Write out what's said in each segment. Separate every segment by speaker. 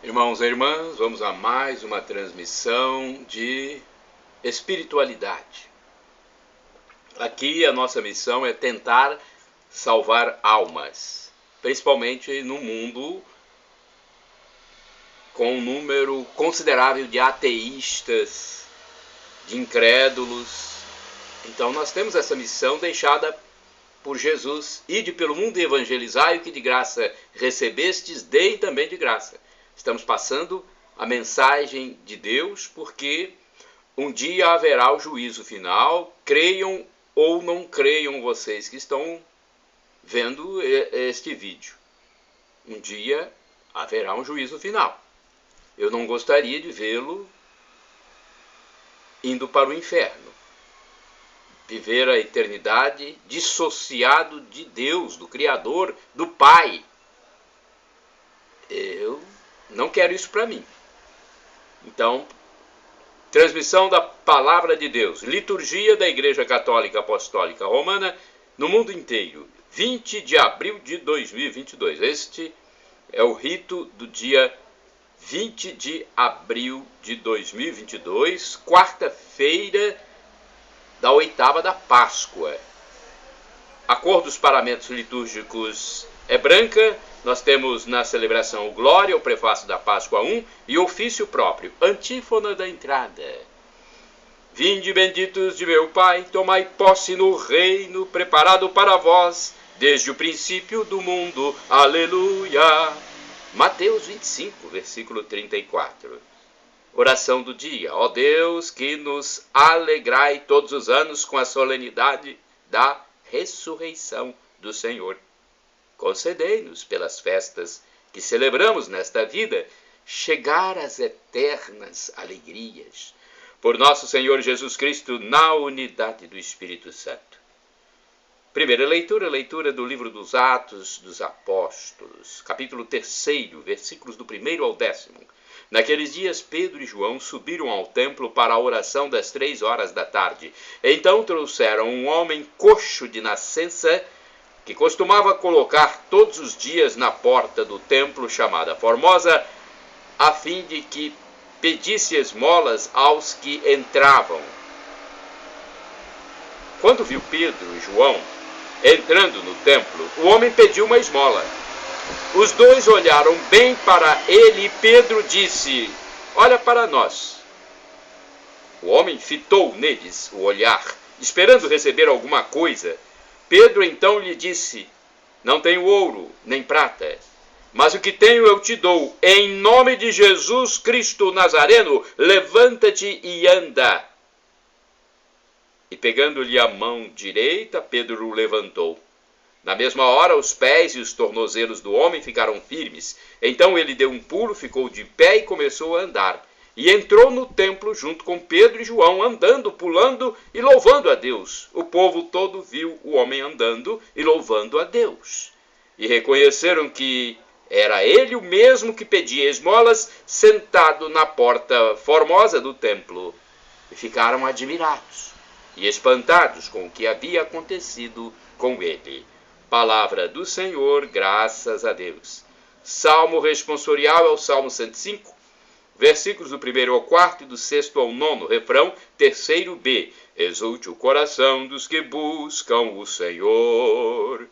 Speaker 1: Irmãos e irmãs, vamos a mais uma transmissão de espiritualidade. Aqui a nossa missão é tentar salvar almas, principalmente no mundo com um número considerável de ateístas, de incrédulos. Então nós temos essa missão deixada por Jesus: ide pelo mundo e evangelizai, o que de graça recebestes, dei também de graça. Estamos passando a mensagem de Deus, porque um dia haverá o juízo final, creiam ou não creiam vocês que estão vendo este vídeo. Um dia haverá um juízo final. Eu não gostaria de vê-lo indo para o inferno, viver a eternidade dissociado de Deus, do Criador, do Pai. Eu não quero isso para mim. Então, transmissão da Palavra de Deus, liturgia da Igreja Católica Apostólica Romana no mundo inteiro, 20 de abril de 2022. Este é o rito do dia 20 de abril de 2022, quarta-feira da oitava da Páscoa. A cor dos paramentos litúrgicos é branca. Nós temos na celebração o Glória, o prefácio da Páscoa 1 e o ofício próprio, antífona da entrada. Vinde benditos de meu Pai, tomai posse no reino preparado para vós, desde o princípio do mundo. Aleluia! Mateus 25, versículo 34. Oração do dia. Ó Deus, que nos alegrai todos os anos com a solenidade da ressurreição do Senhor. Concedei-nos, pelas festas que celebramos nesta vida, chegar às eternas alegrias. Por nosso Senhor Jesus Cristo, na unidade do Espírito Santo. Primeira leitura, leitura do livro dos Atos dos Apóstolos, capítulo 3, versículos do 1º ao 10º. Naqueles dias, Pedro e João subiram ao templo para a oração das 3 horas da tarde. Então trouxeram um homem coxo de nascença, que costumava colocar todos os dias na porta do templo chamada Formosa, a fim de que pedisse esmolas aos que entravam. Quando viu Pedro e João entrando no templo, o homem pediu uma esmola. Os dois olharam bem para ele e Pedro disse: olha para nós. O homem fitou neles o olhar, esperando receber alguma coisa. Pedro então lhe disse: não tenho ouro nem prata, mas o que tenho eu te dou. Em nome de Jesus Cristo Nazareno, levanta-te e anda. E pegando-lhe a mão direita, Pedro o levantou. Na mesma hora, os pés e os tornozelos do homem ficaram firmes. Então ele deu um pulo, ficou de pé e começou a andar. E entrou no templo junto com Pedro e João, andando, pulando e louvando a Deus. O povo todo viu o homem andando e louvando a Deus. E reconheceram que era ele o mesmo que pedia esmolas, sentado na porta formosa do templo. E ficaram admirados e espantados com o que havia acontecido com ele. Palavra do Senhor, graças a Deus. Salmo responsorial é o Salmo 105. Versículos do 1º ao 4º e do 6º ao 9º, refrão 3º B. Exulte o coração dos que buscam o Senhor.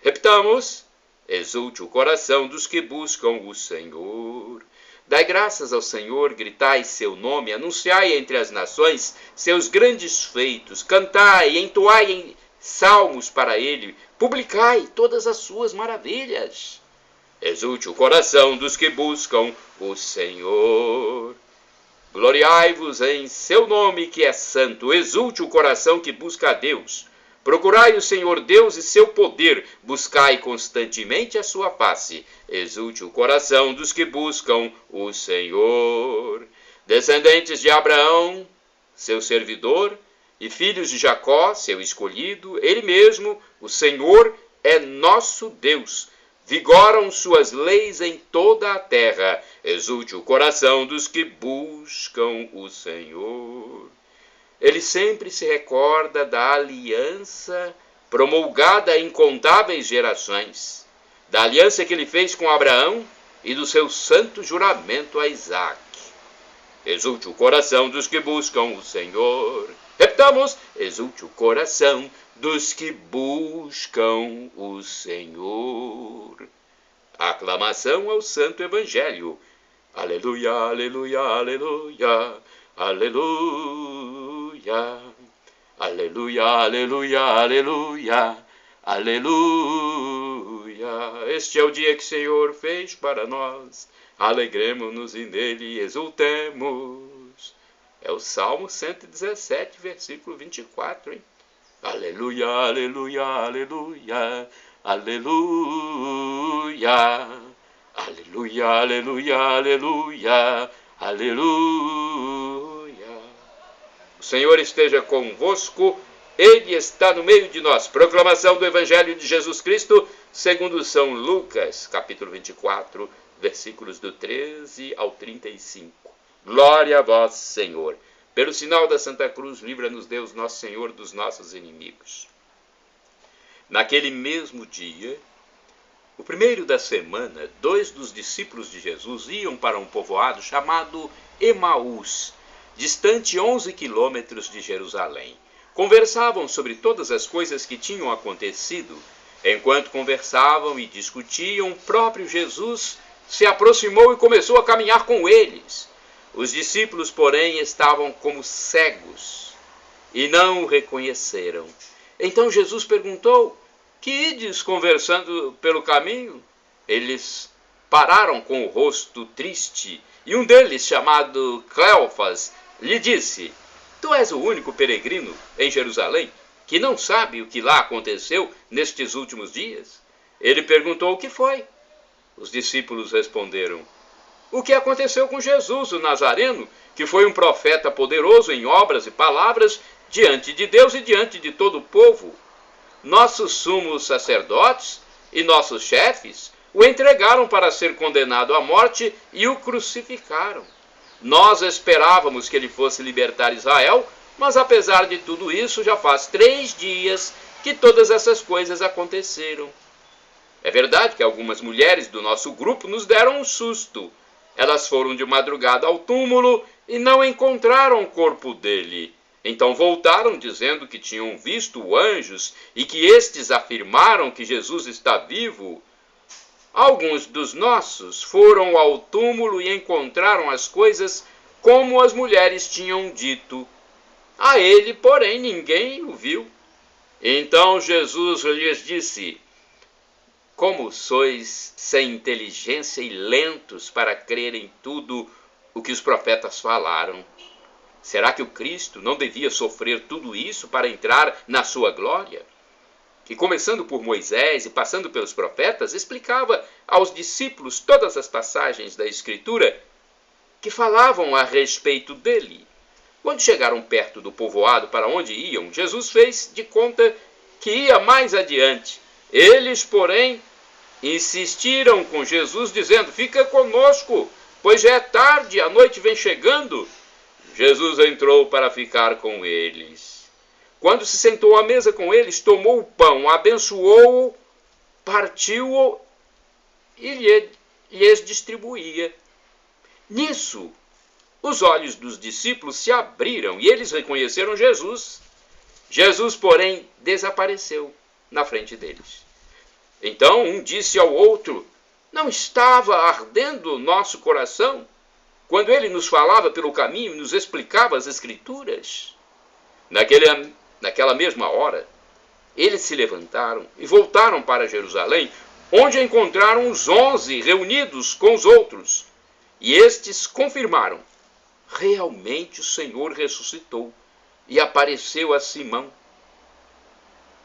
Speaker 1: Repitamos. Exulte o coração dos que buscam o Senhor. Dai graças ao Senhor, gritai seu nome, anunciai entre as nações seus grandes feitos, cantai, entoai salmos para ele, publicai todas as suas maravilhas. Exulte o coração dos que buscam o Senhor. Gloriai-vos em seu nome que é santo. Exulte o coração que busca a Deus. Procurai o Senhor Deus e seu poder. Buscai constantemente a sua face. Exulte o coração dos que buscam o Senhor. Descendentes de Abraão, seu servidor, e filhos de Jacó, seu escolhido, ele mesmo, o Senhor, é nosso Deus. Vigoram suas leis em toda a terra. Exulte o coração dos que buscam o Senhor. Ele sempre se recorda da aliança promulgada a incontáveis gerações, da aliança que ele fez com Abraão e do seu santo juramento a Isaque. Exulte o coração dos que buscam o Senhor. Repetamos, exulte o coração dos que buscam o Senhor. Aclamação ao Santo Evangelho. Aleluia, aleluia, aleluia, aleluia. Aleluia, aleluia, aleluia, aleluia. Este é o dia que o Senhor fez para nós. Alegremo-nos e nele exultemos. É o Salmo 117, versículo 24, hein? Aleluia, aleluia, aleluia, aleluia. Aleluia, aleluia, aleluia, aleluia. O Senhor esteja convosco, Ele está no meio de nós. Proclamação do Evangelho de Jesus Cristo, segundo São Lucas, capítulo 24, versículos do 13 ao 35. Glória a vós, Senhor. Pelo sinal da Santa Cruz, livra-nos Deus, nosso Senhor, dos nossos inimigos. Naquele mesmo dia, o primeiro da semana, 2 dos discípulos de Jesus iam para um povoado chamado Emaús, distante 11 quilômetros de Jerusalém. Conversavam sobre todas as coisas que tinham acontecido. Enquanto conversavam e discutiam, o próprio Jesus se aproximou e começou a caminhar com eles. Os discípulos, porém, estavam como cegos e não o reconheceram. Então Jesus perguntou: que ides conversando pelo caminho? Eles pararam com o rosto triste, e um deles, chamado Cleofas, lhe disse: tu és o único peregrino em Jerusalém que não sabe o que lá aconteceu nestes últimos dias? Ele perguntou: o que foi? Os discípulos responderam: o que aconteceu com Jesus, o Nazareno, que foi um profeta poderoso em obras e palavras diante de Deus e diante de todo o povo. Nossos sumos sacerdotes e nossos chefes o entregaram para ser condenado à morte e o crucificaram. Nós esperávamos que ele fosse libertar Israel, mas apesar de tudo isso, já faz 3 dias que todas essas coisas aconteceram. É verdade que algumas mulheres do nosso grupo nos deram um susto. Elas foram de madrugada ao túmulo e não encontraram o corpo dele. Então voltaram dizendo que tinham visto anjos e que estes afirmaram que Jesus está vivo. Alguns dos nossos foram ao túmulo e encontraram as coisas como as mulheres tinham dito. A ele, porém, ninguém o viu. Então Jesus lhes disse: como sois sem inteligência e lentos para crer em tudo o que os profetas falaram? Será que o Cristo não devia sofrer tudo isso para entrar na sua glória? E começando por Moisés e passando pelos profetas, explicava aos discípulos todas as passagens da Escritura que falavam a respeito dele. Quando chegaram perto do povoado para onde iam, Jesus fez de conta que ia mais adiante. Eles, porém, insistiram com Jesus, dizendo: fica conosco, pois já é tarde, a noite vem chegando. Jesus entrou para ficar com eles. Quando se sentou à mesa com eles, tomou o pão, abençoou-o, partiu-o e lhes distribuía. Nisso, os olhos dos discípulos se abriram e eles reconheceram Jesus. Jesus, porém, desapareceu na frente deles. Então um disse ao outro: não estava ardendo o nosso coração quando ele nos falava pelo caminho e nos explicava as Escrituras? Naquela mesma hora, eles se levantaram e voltaram para Jerusalém, onde encontraram os 11 reunidos com os outros. E estes confirmaram: realmente o Senhor ressuscitou e apareceu a Simão.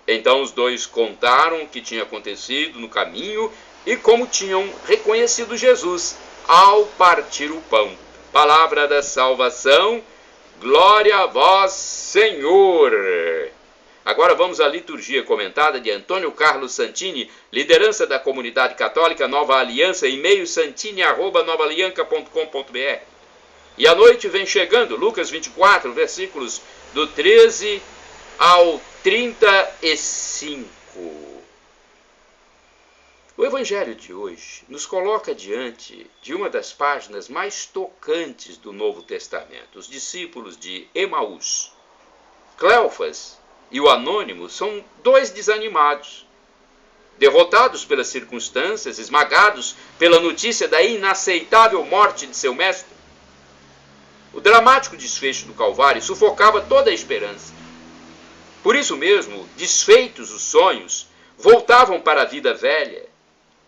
Speaker 1: Então os dois contaram o que tinha acontecido no caminho e como tinham reconhecido Jesus ao partir o pão. Palavra da salvação, glória a vós, Senhor. Agora vamos à liturgia comentada de Antônio Carlos Santini, liderança da comunidade católica Nova Aliança, e-mail santini@novaalianca.com.br. E a noite vem chegando, Lucas 24, versículos do 13 ao 35. O Evangelho de hoje nos coloca diante de uma das páginas mais tocantes do Novo Testamento. Os discípulos de Emaús, Cleofas e o Anônimo, são dois desanimados, derrotados pelas circunstâncias, esmagados pela notícia da inaceitável morte de seu mestre. O dramático desfecho do Calvário sufocava toda a esperança. Por isso mesmo, desfeitos os sonhos, voltavam para a vida velha.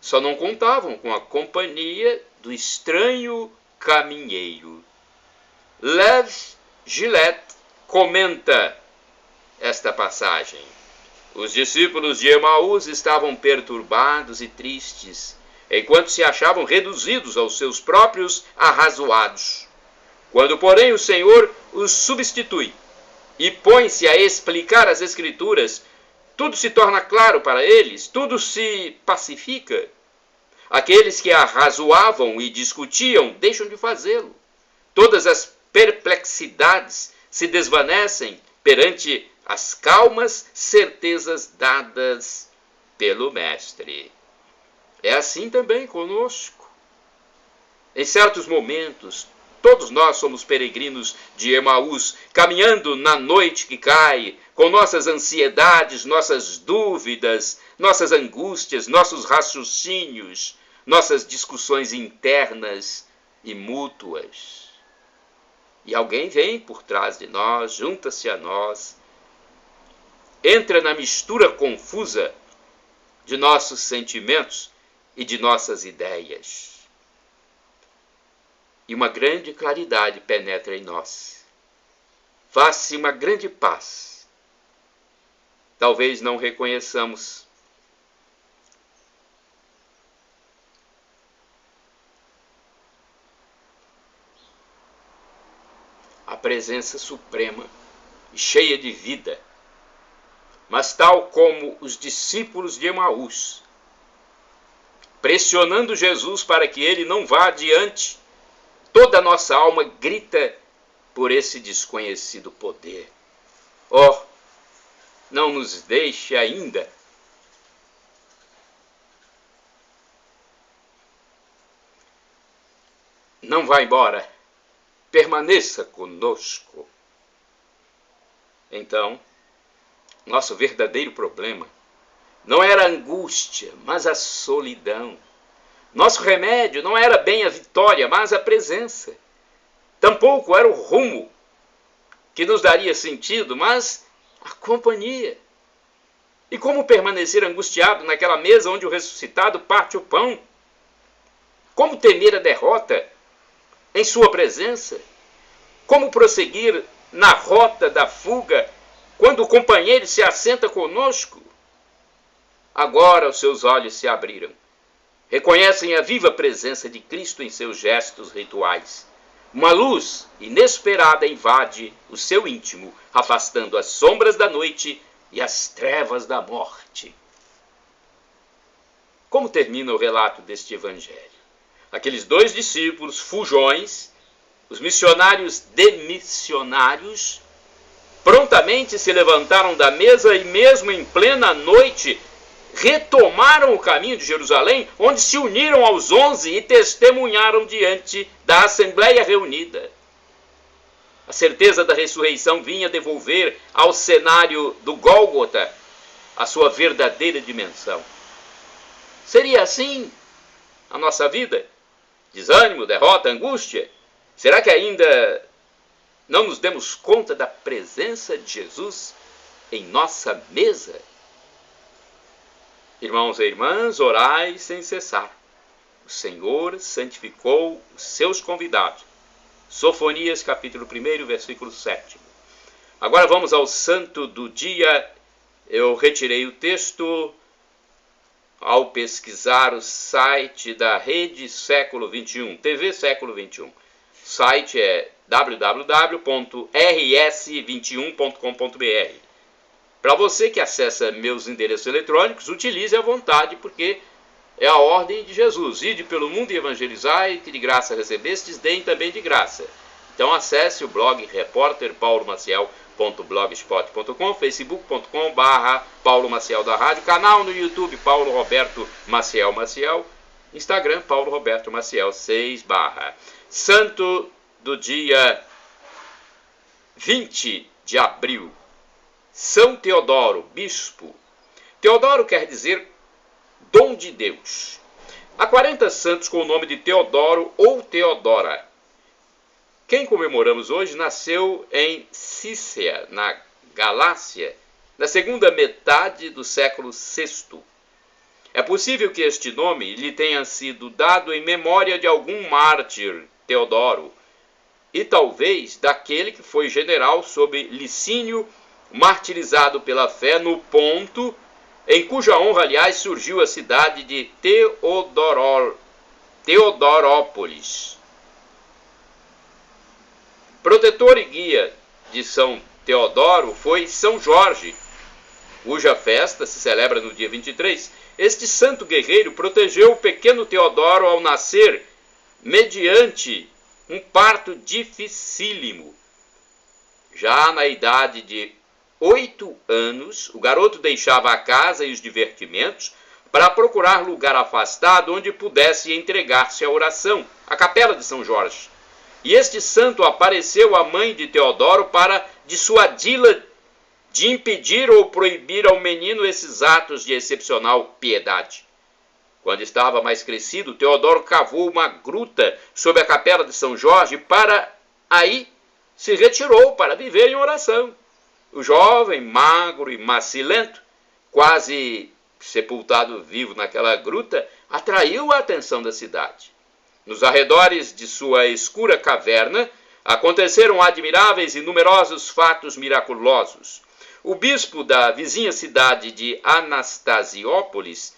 Speaker 1: Só não contavam com a companhia do estranho caminheiro. Lev Gillette comenta esta passagem. Os discípulos de Emaús estavam perturbados e tristes, enquanto se achavam reduzidos aos seus próprios arrazoados. Quando, porém, o Senhor os substitui e põe-se a explicar as Escrituras, tudo se torna claro para eles, tudo se pacifica. Aqueles que arrazoavam e discutiam deixam de fazê-lo. Todas as perplexidades se desvanecem perante as calmas certezas dadas pelo Mestre. É assim também conosco. Em certos momentos, todos nós somos peregrinos de Emaús, caminhando na noite que cai, com nossas ansiedades, nossas dúvidas, nossas angústias, nossos raciocínios, nossas discussões internas e mútuas. E alguém vem por trás de nós, junta-se a nós, entra na mistura confusa de nossos sentimentos e de nossas ideias. E uma grande claridade penetra em nós. Faz-se uma grande paz. Talvez não reconheçamos a presença suprema e cheia de vida, mas tal como os discípulos de Emaús, pressionando Jesus para que ele não vá adiante, toda a nossa alma grita por esse desconhecido poder. Oh, não nos deixe ainda não vá embora, permaneça conosco. Então, nosso verdadeiro problema não era a angústia, mas a solidão. Nosso remédio não era bem a vitória, mas a presença. Tampouco era o rumo que nos daria sentido, mas a companhia. E como permanecer angustiado naquela mesa onde o ressuscitado parte o pão? Como temer a derrota em sua presença? Como prosseguir na rota da fuga quando o companheiro se assenta conosco? Agora os seus olhos se abriram. Reconhecem a viva presença de Cristo em seus gestos rituais. Uma luz inesperada invade o seu íntimo, afastando as sombras da noite e as trevas da morte. Como termina o relato deste evangelho? Aqueles dois discípulos fujões, os missionários demissionários, prontamente se levantaram da mesa e mesmo em plena noite retomaram o caminho de Jerusalém, onde se uniram aos 11 e testemunharam diante da assembleia reunida. A certeza da ressurreição vinha devolver ao cenário do Gólgota a sua verdadeira dimensão. Seria assim a nossa vida? Desânimo, derrota, angústia? Será que ainda não nos demos conta da presença de Jesus em nossa mesa? Irmãos e irmãs, orai sem cessar. O Senhor santificou os seus convidados. Sofonias, capítulo 1, versículo 7. Agora vamos ao santo do dia. Eu retirei o texto ao pesquisar o site da Rede Século XXI, TV Século XXI. O site é www.rs21.com.br. Para você que acessa meus endereços eletrônicos, utilize à vontade, porque é a ordem de Jesus. Ide pelo mundo e evangelizai, que de graça recebestes, deem também de graça. Então acesse o blog repórterpaulomaciel.com.br paulomaciel.blogspot.com, facebook.com/Paulo Maciel da Rádio, canal no YouTube Paulo Roberto Maciel, Instagram Paulo Roberto Maciel 6 /. Santo do dia 20 de abril, São Teodoro, bispo. Teodoro quer dizer dom de Deus. Há 40 santos com o nome de Teodoro ou Teodora. Quem comemoramos hoje nasceu em Cícea, na Galácia, na segunda metade do século VI. É possível que este nome lhe tenha sido dado em memória de algum mártir, Teodoro, e talvez daquele que foi general sob Licínio, martirizado pela fé no Ponto, em cuja honra, aliás, surgiu a cidade de Teodorópolis. Protetor e guia de São Teodoro foi São Jorge, cuja festa se celebra no dia 23. Este santo guerreiro protegeu o pequeno Teodoro ao nascer, mediante um parto dificílimo. Já na idade de 8 anos, o garoto deixava a casa e os divertimentos para procurar lugar afastado onde pudesse entregar-se à oração, a capela de São Jorge. E este santo apareceu à mãe de Teodoro para dissuadi-la de impedir ou proibir ao menino esses atos de excepcional piedade. Quando estava mais crescido, Teodoro cavou uma gruta sob a capela de São Jorge para aí se retirou para viver em oração. O jovem, magro e macilento, quase sepultado vivo naquela gruta, atraiu a atenção da cidade. Nos arredores de sua escura caverna, aconteceram admiráveis e numerosos fatos miraculosos. O bispo da vizinha cidade de Anastasiópolis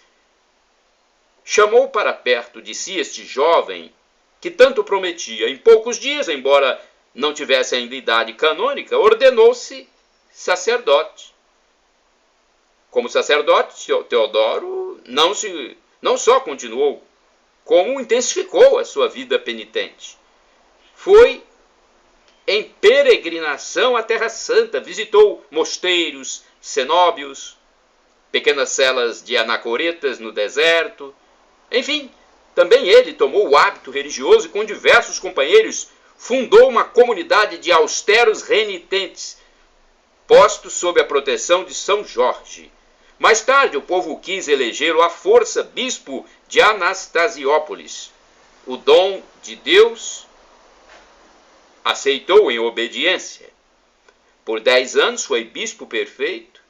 Speaker 1: chamou para perto de si este jovem, que tanto prometia. Em poucos dias, embora não tivesse ainda idade canônica, ordenou-se sacerdote. Como sacerdote, Teodoro não só continuou, como intensificou a sua vida penitente. Foi em peregrinação à Terra Santa, visitou mosteiros, cenóbios, pequenas celas de anacoretas no deserto. Enfim, também ele tomou o hábito religioso e com diversos companheiros fundou uma comunidade de austeros renitentes, postos sob a proteção de São Jorge. Mais tarde, o povo quis elegê-lo à força bispo de Anastasiópolis. O dom de Deus aceitou em obediência. Por 10 anos foi bispo perfeito.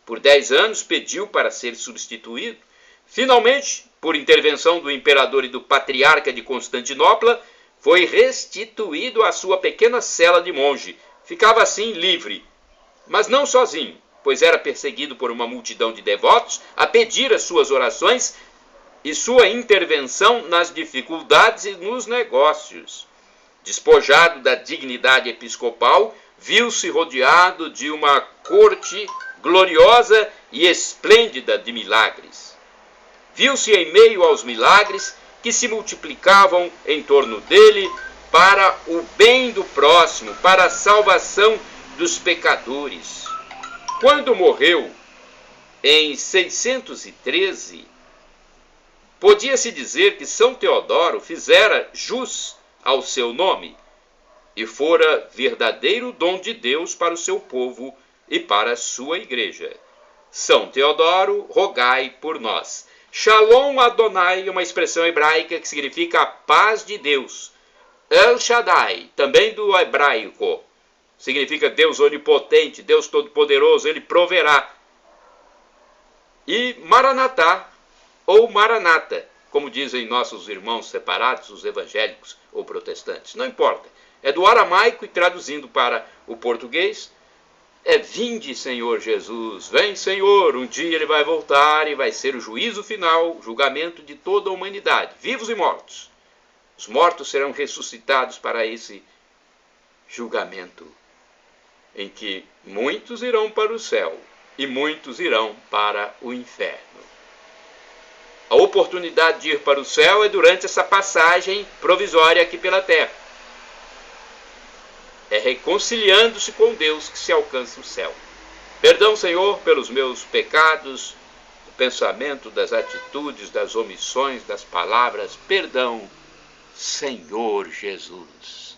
Speaker 1: Por 10 anos pediu para ser substituído. Finalmente, por intervenção do imperador e do patriarca de Constantinopla, foi restituído à sua pequena cela de monge. Ficava assim livre, mas não sozinho, pois era perseguido por uma multidão de devotos a pedir as suas orações e sua intervenção nas dificuldades e nos negócios. Despojado da dignidade episcopal, viu-se rodeado de uma corte gloriosa e esplêndida de milagres. Viu-se em meio aos milagres que se multiplicavam em torno dele para o bem do próximo, para a salvação dos pecadores. Quando morreu, em 613, podia-se dizer que São Teodoro fizera jus ao seu nome e fora verdadeiro dom de Deus para o seu povo e para a sua igreja. São Teodoro, rogai por nós. Shalom Adonai é uma expressão hebraica que significa a paz de Deus. El Shaddai, também do hebraico, significa Deus onipotente, Deus todo-poderoso, ele proverá. E Maranatá, ou Maranata, como dizem nossos irmãos separados, os evangélicos ou protestantes. Não importa. É do aramaico e traduzindo para o português, é vinde, Senhor Jesus, vem, Senhor, um dia ele vai voltar e vai ser o juízo final, o julgamento de toda a humanidade, vivos e mortos. Os mortos serão ressuscitados para esse julgamento, em que muitos irão para o céu e muitos irão para o inferno. A oportunidade de ir para o céu é durante essa passagem provisória aqui pela terra. É reconciliando-se com Deus que se alcança o céu. Perdão, Senhor, pelos meus pecados, do pensamento, das atitudes, das omissões, das palavras. Perdão, Senhor Jesus.